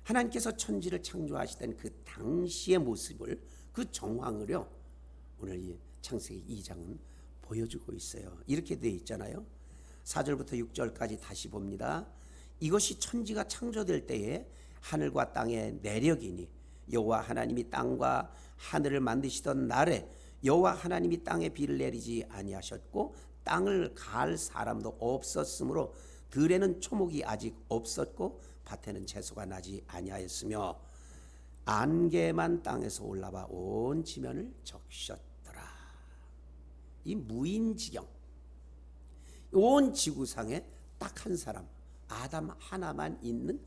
하나님께서 천지를 창조하시던 그 당시의 모습을, 그 정황을요 오늘 이 창세기 2장은 보여주고 있어요. 이렇게 되어 있잖아요. 4절부터 6절까지 다시 봅니다. 이것이 천지가 창조될 때에 하늘과 땅의 내력이니 여호와 하나님이 땅과 하늘을 만드시던 날에 여호와 하나님이 땅에 비를 내리지 아니하셨고 땅을 갈 사람도 없었으므로 들에는 초목이 아직 없었고 밭에는 채소가 나지 아니하였으며 안개만 땅에서 올라와 온 지면을 적셨더라. 이 무인지경, 온 지구상에 딱 한 사람 아담 하나만 있는,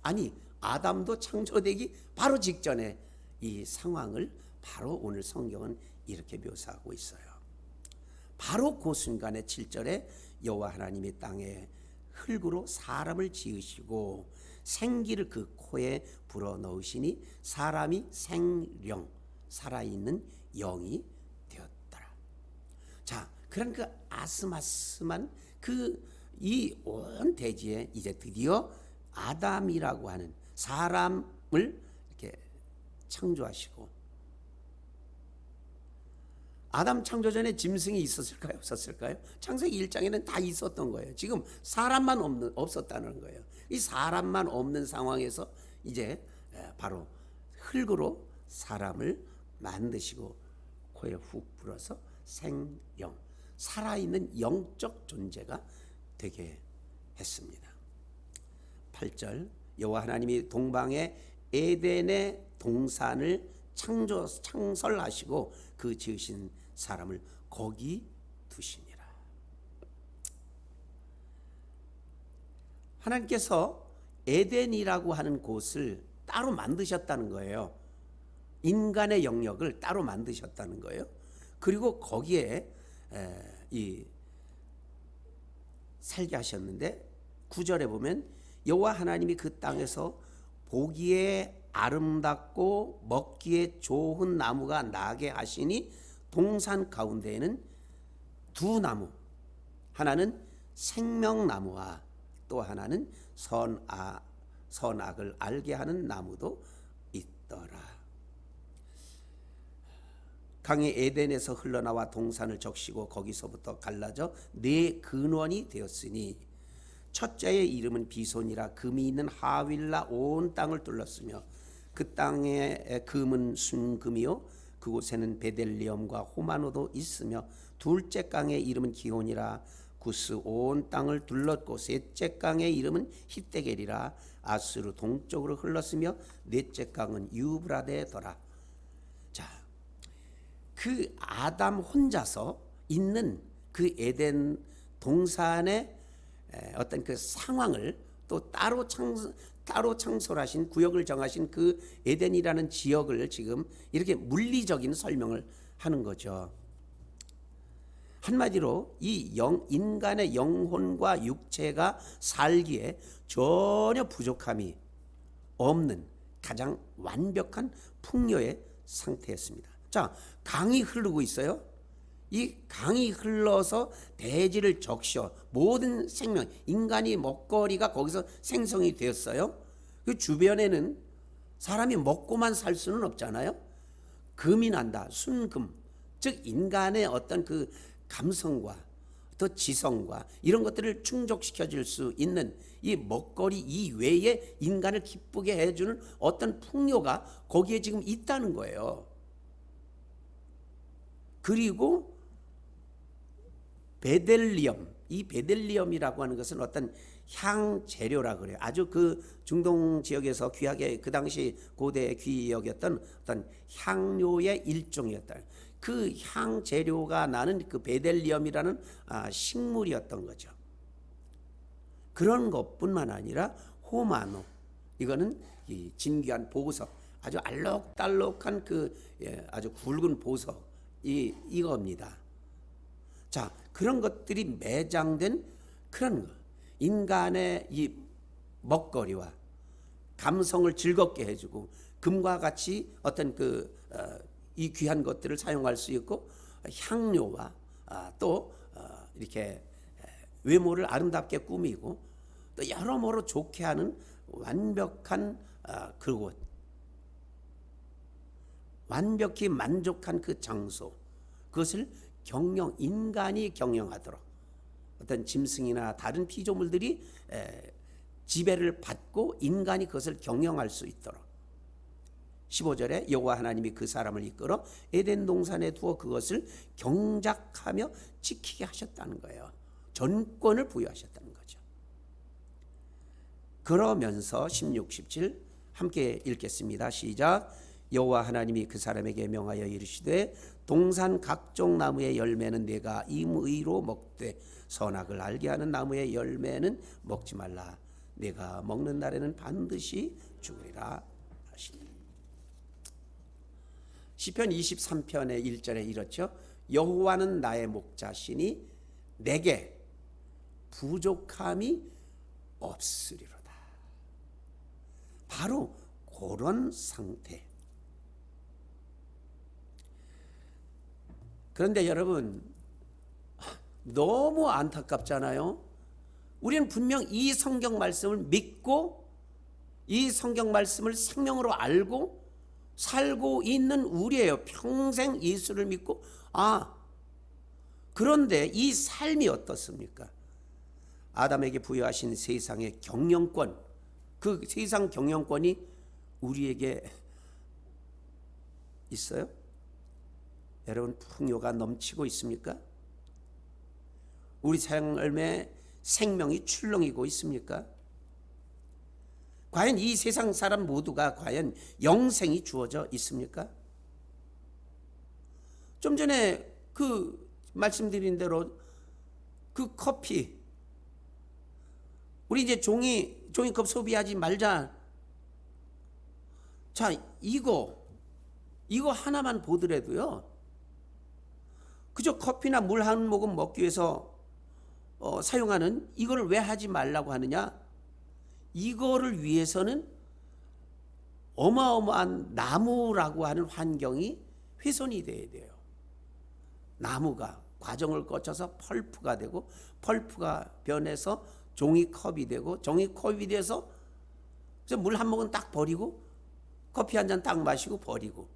아니 아담도 창조되기 바로 직전에 이 상황을 바로 오늘 성경은 이렇게 묘사하고 있어요. 바로 그 순간에 7절에 여호와 하나님이 땅에 흙으로 사람을 지으시고 생기를 그 코에 불어넣으시니 사람이 생령, 살아있는 영이 되었더라. 자, 그런 그 아스마스만 그 이 온 대지에 이제 드디어 아담이라고 하는 사람을 이렇게 창조하시고, 아담 창조 전에 짐승이 있었을까요? 없었을까요? 창세기 1장에는 다 있었던 거예요. 지금 사람만 없었다는 거예요. 이 사람만 없는 상황에서 이제 바로 흙으로 사람을 만드시고 코에 훅 불어서 생영, 살아있는 영적 존재가 되게 했습니다. 8절, 여호와 하나님이 동방의 에덴의 동산을 창설하시고 그 지으신 사람을 거기 두시니라. 하나님께서 에덴이라고 하는 곳을 따로 만드셨다는 거예요. 인간의 영역을 따로 만드셨다는 거예요. 그리고 거기에 살게 하셨는데 9절에 보면 여호와 하나님이 그 땅에서 보기에 아름답고 먹기에 좋은 나무가 나게 하시니 동산 가운데에는 두 나무, 하나는 생명나무와 또 하나는 선악을 알게 하는 나무도 있더라. 강이 에덴에서 흘러나와 동산을 적시고 거기서부터 갈라져 네 근원이 되었으니 첫째의 이름은 비손이라 금이 있는 하윌라 온 땅을 둘렀으며 그 땅의 금은 순금이요 그곳에는 베델리엄과 호마노도 있으며 둘째 강의 이름은 기혼이라 구스 온 땅을 둘렀고 셋째 강의 이름은 히데겔이라 아수르 동쪽으로 흘렀으며 넷째 강은 유브라데더라. 자, 그 아담 혼자서 있는 그 에덴 동산의 어떤 그 상황을 또 따로 창설하신 구역을 정하신 그 에덴이라는 지역을 지금 이렇게 물리적인 설명을 하는 거죠. 한마디로 이 인간의 영혼과 육체가 살기에 전혀 부족함이 없는 가장 완벽한 풍요의 상태였습니다. 자, 강이 흐르고 있어요. 이 강이 흘러서 대지를 적셔 모든 생명, 인간이 먹거리가 거기서 생성이 되었어요. 그 주변에는 사람이 먹고만 살 수는 없잖아요. 금이 난다, 순금, 즉 인간의 어떤 그 감성과 또 지성과 이런 것들을 충족시켜 줄 수 있는 이 먹거리 이외에 인간을 기쁘게 해주는 어떤 풍요가 거기에 지금 있다는 거예요. 그리고 베델리엄, 이 베델리엄이라고 하는 것은 어떤 향 재료라 그래요. 아주 그 중동 지역에서 귀하게 그 당시 고대 귀역이었던 어떤 향료의 일종이었다. 그 향 재료가 나는 그 베델리엄이라는 식물이었던 거죠. 그런 것뿐만 아니라 호마노, 이거는 이 진귀한 보석, 아주 알록달록한 그 아주 굵은 보석, 이겁니다. 자, 그런 것들이 매장된 그런 거, 인간의 이 먹거리와 감성을 즐겁게 해주고 금과 같이 어떤 이 귀한 것들을 사용할 수 있고 향료와 또 이렇게 외모를 아름답게 꾸미고 또 여러모로 좋게 하는 완벽한 그곳, 완벽히 만족한 그 장소, 그것을 인간이 경영하도록 어떤 짐승이나 다른 피조물들이 지배를 받고 인간이 그것을 경영할 수 있도록 15절에 여호와 하나님이 그 사람을 이끌어 에덴 동산에 두어 그것을 경작하며 지키게 하셨다는 거예요. 전권을 부여하셨다는 거죠. 그러면서 16, 17 함께 읽겠습니다. 시작. 여호와 하나님이 그 사람에게 명하여 이르시되 동산 각종 나무의 열매는 네가 임의로 먹되 선악을 알게 하는 나무의 열매는 먹지 말라. 네가 먹는 날에는 반드시 죽으리라 하시니. 시편 23편의 1절에 이렇죠. 여호와는 나의 목자시니 내게 부족함이 없으리로다. 바로 그런 상태. 그런데 여러분, 너무 안타깝잖아요. 우리는 분명 이 성경 말씀을 믿고 이 성경 말씀을 생명으로 알고 살고 있는 우리예요. 평생 예수를 믿고. 그런데 이 삶이 어떻습니까? 아담에게 부여하신 세상의 경영권, 그 세상 경영권이 우리에게 있어요? 여러분, 풍요가 넘치고 있습니까? 우리 삶에 생명이 출렁이고 있습니까? 과연 이 세상 사람 모두가 과연 영생이 주어져 있습니까? 좀 전에 그 말씀드린 대로 그 커피, 우리 이제 종이컵 소비하지 말자. 자, 이거 하나만 보더라도요, 그저 커피나 물 한 모금 먹기 위해서 사용하는 이거를 왜 하지 말라고 하느냐? 이거를 위해서는 어마어마한 나무라고 하는 환경이 훼손이 돼야 돼요. 나무가 과정을 거쳐서 펄프가 되고, 펄프가 변해서 종이컵이 되고, 종이컵이 돼서 물 한 모금 딱 버리고 커피 한 잔 딱 마시고 버리고.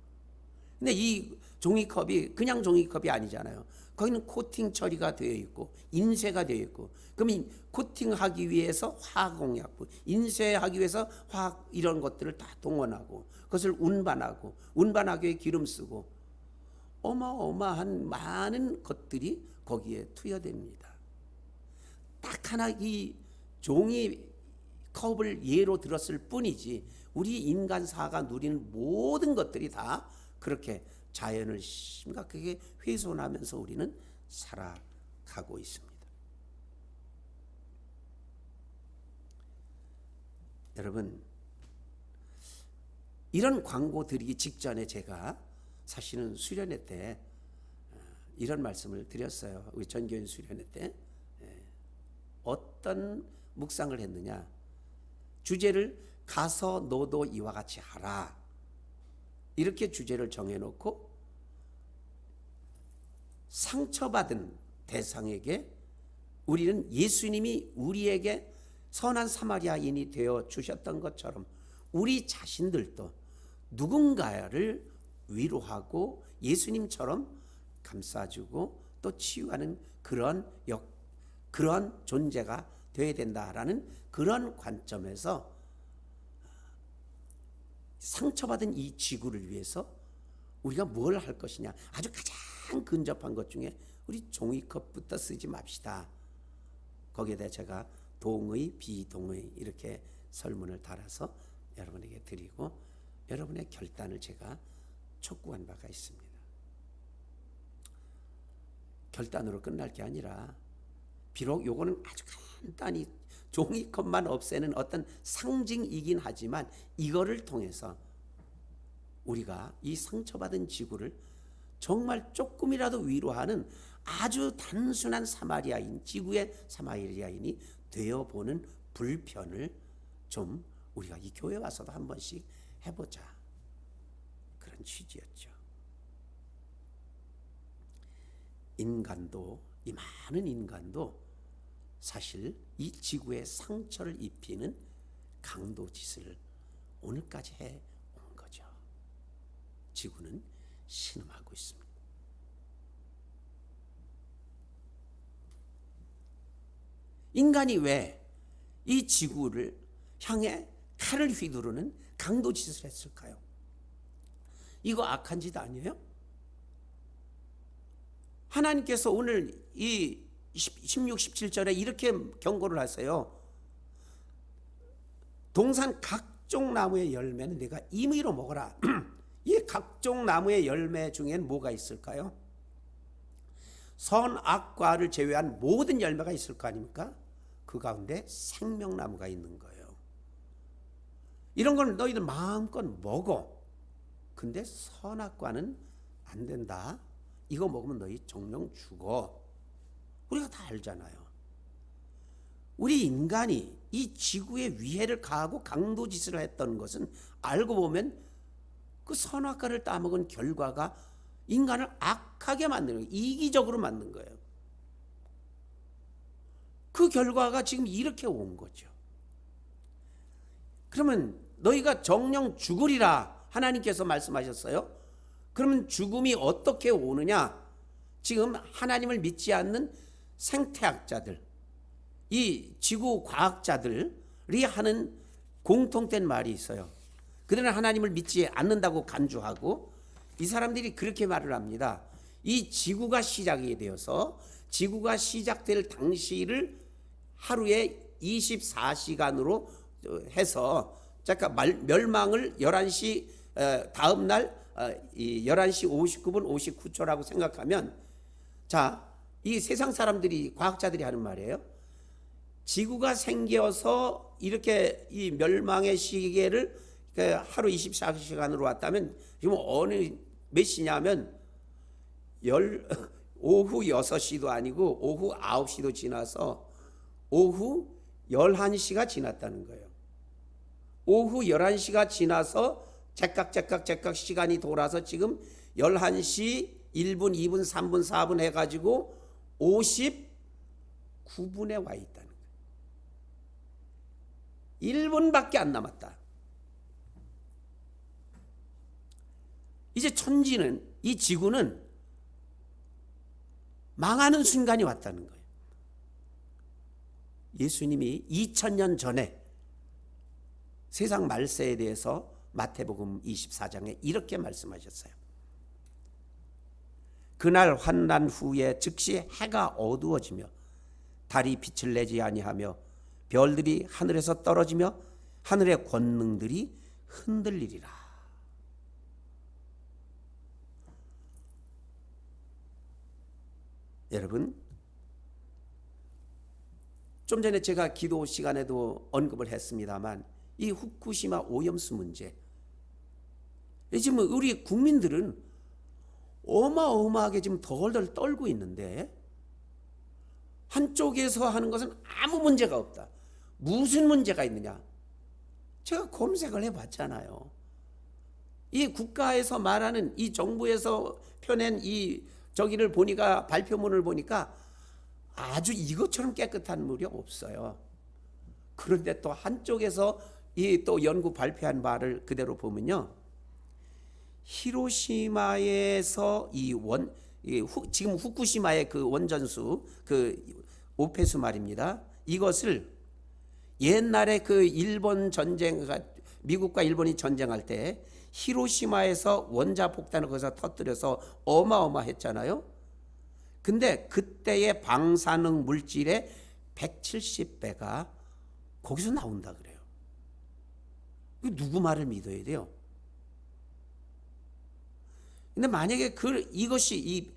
근데 이 종이컵이 그냥 종이컵이 아니잖아요. 거기는 코팅 처리가 되어 있고 인쇄가 되어 있고, 그러면 코팅하기 위해서 화학공약품, 인쇄하기 위해서 화학 이런 것들을 다 동원하고 그것을 운반하기 위해 기름 쓰고 어마어마한 많은 것들이 거기에 투여됩니다. 딱 하나 이 종이컵을 예로 들었을 뿐이지 우리 인간사가 누리는 모든 것들이 다 그렇게 자연을 심각하게 훼손하면서 우리는 살아가고 있습니다. 여러분, 이런 광고 드리기 직전에 제가 사실은 수련회 때 이런 말씀을 드렸어요. 우리 전교인 수련회 때 어떤 묵상을 했느냐, 주제를 가서 너도 이와 같이 하라, 이렇게 주제를 정해놓고 상처받은 대상에게 우리는 예수님이 우리에게 선한 사마리아인이 되어 주셨던 것처럼 우리 자신들도 누군가를 위로하고 예수님처럼 감싸주고 또 치유하는 그런 존재가 되어야 된다라는 그런 관점에서 상처받은 이 지구를 위해서 우리가 뭘 할 것이냐, 아주 가장 근접한 것 중에 우리 종이컵부터 쓰지 맙시다. 거기에 대해 제가 동의, 비동의 이렇게 설문을 달아서 여러분에게 드리고 여러분의 결단을 제가 촉구한 바가 있습니다. 결단으로 끝날 게 아니라 비록 요거는 아주 간단히 종이컵만 없애는 어떤 상징이긴 하지만 이거를 통해서 우리가 이 상처받은 지구를 정말 조금이라도 위로하는 아주 단순한 지구의 사마리아인이 되어보는 불편을 좀 우리가 이 교회 와서도 한 번씩 해보자, 그런 취지였죠. 이 많은 인간도 사실 이 지구에 상처를 입히는 강도짓을 오늘까지 해 온 거죠. 지구는 신음하고 있습니다. 인간이 왜 이 지구를 향해 칼을 휘두르는 강도짓을 했을까요? 이거 악한 짓 아니에요? 하나님께서 오늘 이 16, 17절에 이렇게 경고를 하세요. 동산 각종 나무의 열매는 네가 임의로 먹어라. 이 각종 나무의 열매 중엔 뭐가 있을까요? 선악과를 제외한 모든 열매가 있을 거 아닙니까? 그 가운데 생명나무가 있는 거예요. 이런 건 너희들 마음껏 먹어. 근데 선악과는 안 된다. 이거 먹으면 너희 정령 죽어. 우리가 다 알잖아요. 우리 인간이 이 지구에 위해를 가하고 강도짓을 했던 것은 알고 보면 그 선악과를 따먹은 결과가 인간을 악하게 만드는 거예요. 이기적으로 만든 거예요. 그 결과가 지금 이렇게 온 거죠. 그러면 너희가 정령 죽으리라 하나님께서 말씀하셨어요. 그러면 죽음이 어떻게 오느냐? 지금 하나님을 믿지 않는 생태학자들, 이 지구 과학자들이 하는 공통된 말이 있어요. 그들은 하나님을 믿지 않는다고 간주하고 이 사람들이 그렇게 말을 합니다. 이 지구가 시작이 되어서 지구가 시작될 당시를 하루에 24시간으로 해서 잠깐 멸망을 11시 다음 날 11시 59분 59초라고 생각하면, 자, 이 세상 사람들이 과학자들이 하는 말이에요. 지구가 생겨서 이렇게 이 멸망의 시계를 하루 24시간으로 왔다면 지금 어느 몇 시냐면 오후 6시도 아니고 오후 9시도 지나서 오후 11시가 지났다는 거예요. 오후 11시가 지나서 제깍 시간이 돌아서 지금 11시 1분, 2분, 3분, 4분 해가지고 59분에 와 있다는 거예요. 1분밖에 안 남았다. 이제 천지는, 이 지구는 망하는 순간이 왔다는 거예요. 예수님이 2000년 전에 세상 말세에 대해서 마태복음 24장에 이렇게 말씀하셨어요. 그날 환난 후에 즉시 해가 어두워지며 달이 빛을 내지 아니하며 별들이 하늘에서 떨어지며 하늘의 권능들이 흔들리리라. 여러분, 좀 전에 제가 기도 시간에도 언급을 했습니다만 이 후쿠시마 오염수 문제, 지금 우리 국민들은 어마어마하게 지금 덜덜 떨고 있는데 한쪽에서 하는 것은 아무 문제가 없다. 무슨 문제가 있느냐? 제가 검색을 해봤잖아요. 이 국가에서 말하는, 이 정부에서 펴낸 이 저기를 보니까, 발표문을 보니까 아주 이것처럼 깨끗한 물이 없어요. 그런데 또 한쪽에서 이 또 연구 발표한 말을 그대로 보면요, 히로시마에서 지금 후쿠시마의 그 원전수, 그 오폐수 말입니다. 이것을 옛날에 그 일본 전쟁, 미국과 일본이 전쟁할 때 히로시마에서 원자폭탄을 거기서 터뜨려서 어마어마했잖아요. 근데 그때의 방사능 물질의 170배가 거기서 나온다 그래요. 누구 말을 믿어야 돼요? 근데 만약에 이것이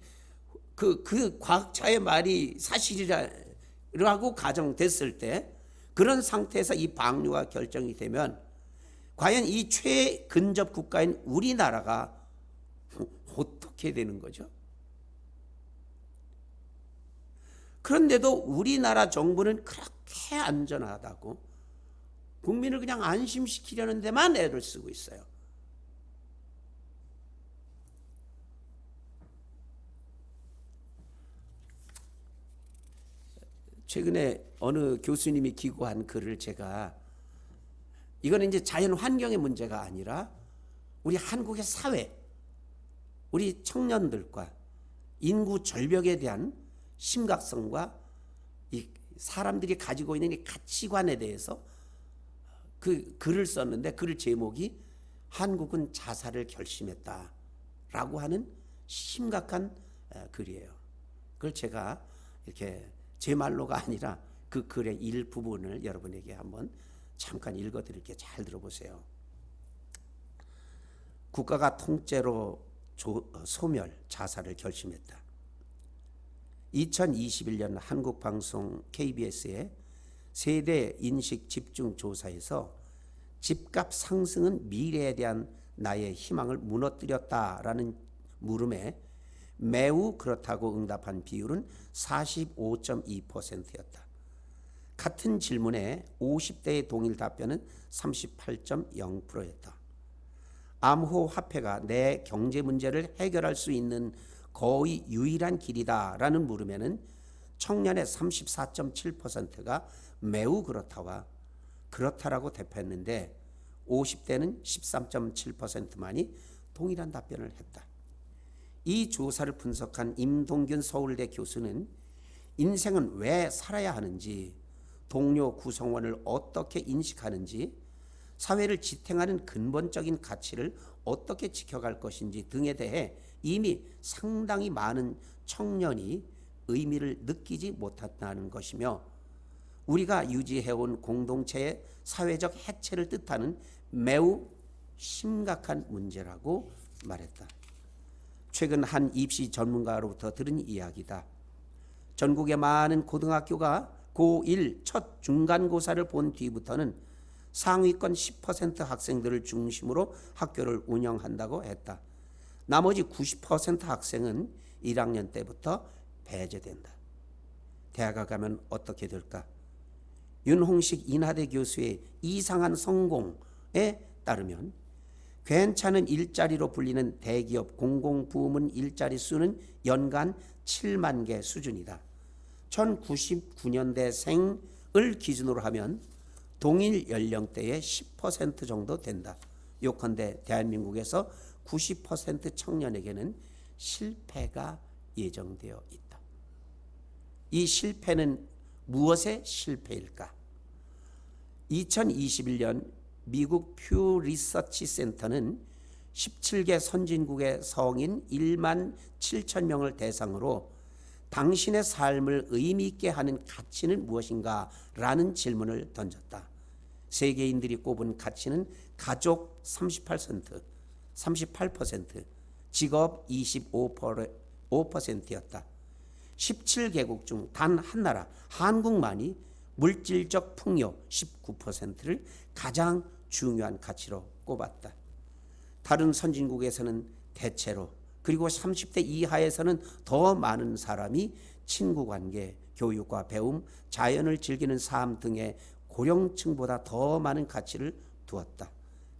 그 과학자의 말이 사실이라고 가정됐을 때, 그런 상태에서 이 방류가 결정이 되면 과연 이 최근접 국가인 우리나라가 어떻게 되는 거죠? 그런데도 우리나라 정부는 그렇게 안전하다고 국민을 그냥 안심시키려는 데만 애를 쓰고 있어요. 최근에 어느 교수님이 기고한 글을 제가 이거는 이제 자연 환경의 문제가 아니라 우리 한국의 사회, 우리 청년들과 인구 절벽에 대한 심각성과 이 사람들이 가지고 있는 이 가치관에 대해서 그 글을 썼는데, 글 제목이 한국은 자살을 결심했다라고 하는 심각한 글이에요. 그걸 제가 이렇게 제 말로가 아니라 그 글의 일부분을 여러분에게 한번 잠깐 읽어드릴게요. 잘 들어보세요. 국가가 통째로 소멸, 자살을 결심했다. 2021년 한국방송 KBS의 세대 인식 집중 조사에서 집값 상승은 미래에 대한 나의 희망을 무너뜨렸다라는 물음에 매우 그렇다고 응답한 비율은 45.2%였다. 같은 질문에 50대의 동일 답변은 38.0%였다. 암호화폐가 내 경제 문제를 해결할 수 있는 거의 유일한 길이다라는 물음에는 청년의 34.7%가 매우 그렇다와 그렇다라고 대표했는데 50대는 13.7%만이 동일한 답변을 했다. 이 조사를 분석한 임동균 서울대 교수는 인생은 왜 살아야 하는지, 동료 구성원을 어떻게 인식하는지, 사회를 지탱하는 근본적인 가치를 어떻게 지켜갈 것인지 등에 대해 이미 상당히 많은 청년이 의미를 느끼지 못한다는 것이며, 우리가 유지해온 공동체의 사회적 해체를 뜻하는 매우 심각한 문제라고 말했다. 최근 한 입시 전문가로부터 들은 이야기다. 전국의 많은 고등학교가 고1 첫 중간고사를 본 뒤부터는 상위권 10% 학생들을 중심으로 학교를 운영한다고 했다. 나머지 90% 학생은 1학년 때부터 배제된다. 대학에 가면 어떻게 될까? 윤홍식 인하대 교수의 이상한 성공에 따르면 괜찮은 일자리로 불리는 대기업 공공부문 일자리 수는 연간 7만 개 수준이다. 1999년대생을 기준으로 하면 동일 연령대의 10% 정도 된다. 요컨대 대한민국에서 90% 청년에게는 실패가 예정되어 있다. 이 실패는 무엇의 실패일까? 2021년 미국 퓨 리서치 센터는 17개 선진국의 성인 1만 7천 명을 대상으로 당신의 삶을 의미 있게 하는 가치는 무엇인가? 라는 질문을 던졌다. 세계인들이 꼽은 가치는 가족 38%, 직업 25%였다. 17개국 중 단 한 나라, 한국만이 물질적 풍요 19%를 가장 중요한 가치로 꼽았다. 다른 선진국에서는 대체로, 그리고 30대 이하에서는 더 많은 사람이 친구관계, 교육과 배움, 자연을 즐기는 삶 등의 고령층보다 더 많은 가치를 두었다.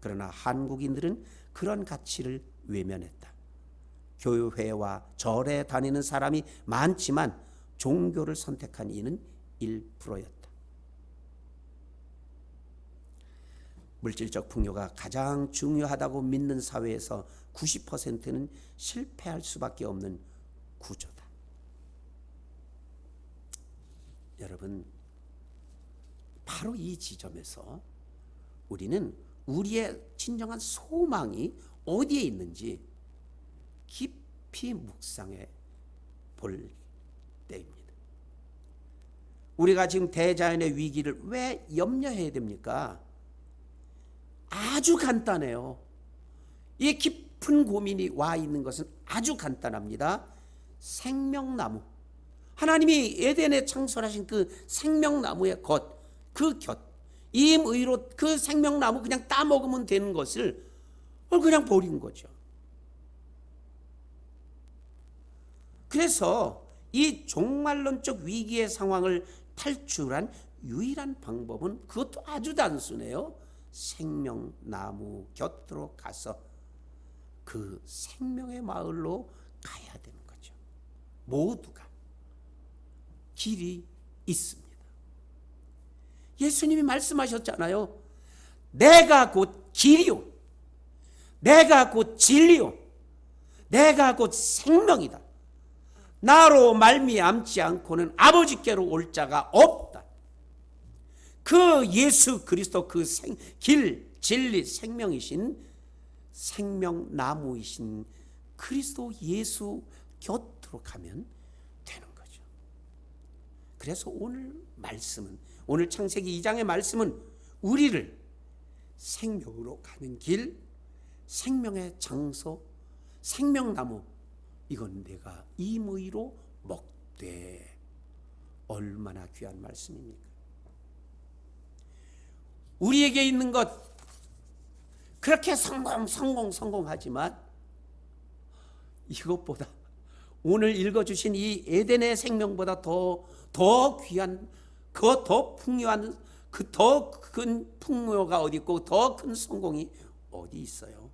그러나 한국인들은 그런 가치를 외면했다. 교회와 절에 다니는 사람이 많지만 종교를 선택한 이는 1%였다. 물질적 풍요가 가장 중요하다고 믿는 사회에서 90%는 실패할 수밖에 없는 구조다. 여러분, 바로 이 지점에서 우리는 우리의 진정한 소망이 어디에 있는지 깊이 묵상해 볼 때입니다. 우리가 지금 대자연의 위기를 왜 염려해야 됩니까? 아주 간단해요. 이 깊은 고민이 와 있는 것은 아주 간단합니다. 생명나무. 하나님이 에덴에 창설하신 그 생명나무의 것, 그 곁, 임의로 그 생명나무 그냥 따먹으면 되는 것을 그냥 버린 거죠. 그래서 이 종말론적 위기의 상황을 탈출한 유일한 방법은 그것도 아주 단순해요. 생명나무 곁으로 가서 그 생명의 마을로 가야 되는 거죠. 모두가 길이 있습니다. 예수님이 말씀하셨잖아요. 내가 곧 길이요, 내가 곧 진리요, 내가 곧 생명이다. 나로 말미암지 않고는 아버지께로 올 자가 없다. 그 예수 그리스도, 그 길, 진리, 생명이신, 생명나무이신 그리스도 예수 곁으로 가면 되는 거죠. 그래서 오늘 말씀은, 오늘 창세기 2장의 말씀은 우리를 생명으로 가는 길, 생명의 장소, 생명나무, 이건 내가 임의로 먹되. 얼마나 귀한 말씀입니까? 우리에게 있는 것 그렇게 성공하지만 이것보다, 오늘 읽어주신 이 에덴의 생명보다 더 귀한, 그 더 풍요한, 그 더 큰 풍요가 어디 있고 더 큰 성공이 어디 있어요?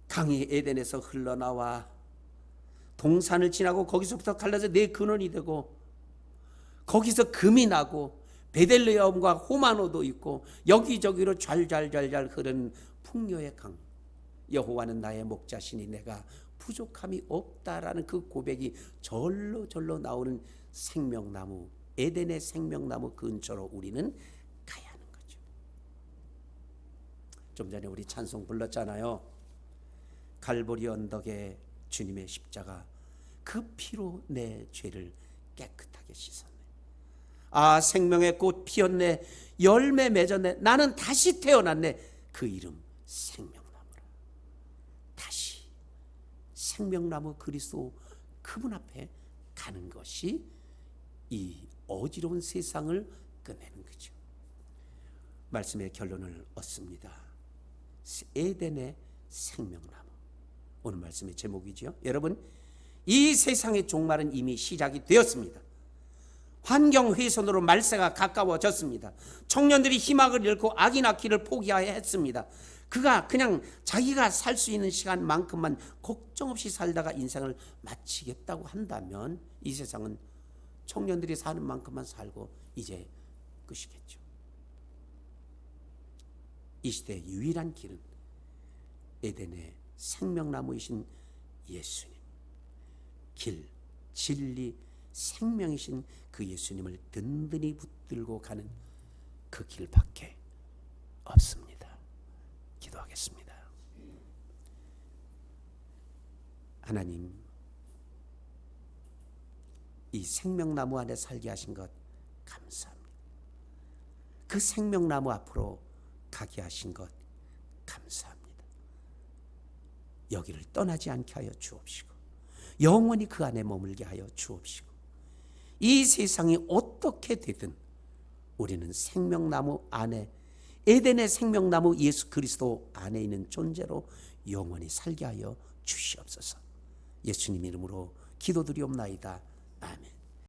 강이 에덴에서 흘러나와 동산을 지나고 거기서부터 갈라져 네 근원이 되고, 거기서 금이 나고 베들레헴과 호마노도 있고 여기저기로 잘잘잘잘 흐르는 풍요의 강. 여호와는 나의 목자시니 내가 부족함이 없다라는 그 고백이 절로 나오는 생명나무, 에덴의 생명나무 근처로 우리는 가야 하는 거죠. 좀 전에 우리 찬송 불렀잖아요. 갈보리 언덕에 주님의 십자가, 그 피로 내 죄를 깨끗하게 씻었네. 아, 생명의 꽃 피었네, 열매 맺었네, 나는 다시 태어났네. 그 이름 생명나무라. 다시 생명나무 그리스도, 그분 앞에 가는 것이 이 어지러운 세상을 끝내는 거죠. 말씀의 결론을 얻습니다. 에덴의 생명나무, 오늘 말씀의 제목이죠. 여러분, 이 세상의 종말은 이미 시작이 되었습니다. 환경훼손으로 말세가 가까워졌습니다. 청년들이 희망을 잃고 아기 낳기를 포기하여 했습니다. 그가 그냥 자기가 살 수 있는 시간만큼만 걱정 없이 살다가 인생을 마치겠다고 한다면 이 세상은 청년들이 사는 만큼만 살고 이제 끝이겠죠. 이 시대의 유일한 길은 에덴의 생명나무이신 예수님, 길, 진리, 생명이신 그 예수님을 든든히 붙들고 가는 그 길밖에 없습니다. 기도하겠습니다. 하나님, 이 생명나무 안에 살게 하신 것 감사합니다. 그 생명나무 앞으로 가게 하신 것 감사합니다. 여기를 떠나지 않게 하여 주옵시고 영원히 그 안에 머물게 하여 주옵시고, 이 세상이 어떻게 되든 우리는 생명나무 안에, 에덴의 생명나무 예수 그리스도 안에 있는 존재로 영원히 살게 하여 주시옵소서. 예수님 이름으로 기도드리옵나이다. 아멘.